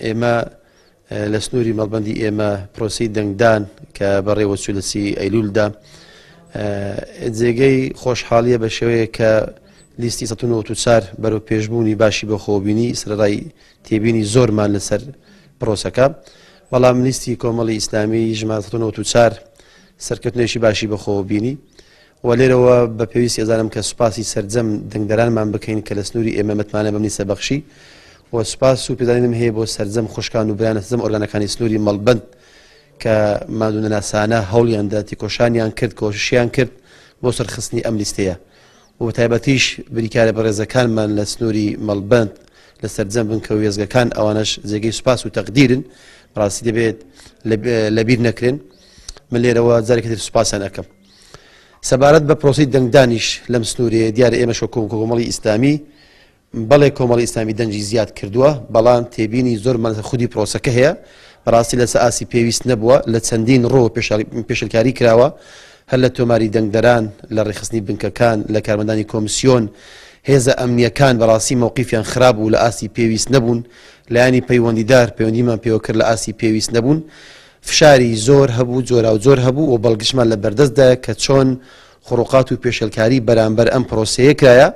ئێمە لە سنووری مەڵبەندی ئێمە پرۆسی دەنگدان کە بەڕێوە چولەسی ئەیلولدا جێگەی خۆشحاڵیە بە شێوەیە کە لیستی 1994 بەرەو پێشبوونی باشی بە خۆبینی سرەڕای تێبینی زۆرمان لەسەر پرۆسەکە، بەڵام لیستی کۆمەڵی ئیسلامی ژمارە 1994 سەرکەوتنێکی باشی بە خۆبینی و لێرەوە بە پێویستی ئەزانم کە سوپاسی سەرجەم دەنگدەرانمان بکەین کە لە سنووری ئێمە متمانە بەم لیستە بەخشی و سوپاس و پێدانیم هەیە بۆ سەرجەم خوشکان و برانە سەرجەم ئۆرگانەکانی سنووری مەڵبەند کە مادوونەناسانە هەوڵیاندا تیکۆشانیان کرد کۆششیان کرد بۆ سەرخستنی ئەم لیستەیە و بە تایبەتیش بریکارە بەڕێزەکانمان لە سنووری مەڵبەند لە سەرجەم بن کە وێزگەکان ئەوانەش جێگەی سوپاس و تەقدیرن ڕاستی دەبێت لەبیر نەکرێن. من لێرەوە جارێکی تر سوپاسیان ئەەکەم. سەبارەت بە پرۆسی دەنگدانیش لەم سنوورێ دیارە ئێمە کۆمەڵی ئیسلامی بەڵێ کۆمەڵی ئیسلامی دەنجی زیاد کردووە، بەڵام تێبینی زۆرمان خودی پرۆسەکە هەیە بەڕاستی لەسەر ئاسی پێویست نەبووە لە چەندین ڕۆ پێشلکاری کراوە هەر لە تۆماری دەنگدەران لە ڕێخستنی بنکەکان لە کارمەندانی کۆمیسیۆن هێزە ئەمنیەکان بەڕاستی مووقیفیان خراپ بوو لە ئاسی پێویست نەبوون، لایانی پەیوەندیدار پەیوەندیمان پێوە کرد لە ئاسی پێویست نەبوون، فشاری زۆر هەبوو جۆرا و زۆر هەبوو و بەڵگشمان لە بەردەستدا کە چۆن خڕوقات و پێشەلکاری بەرامبەر ئەم پرۆسەیە کرایە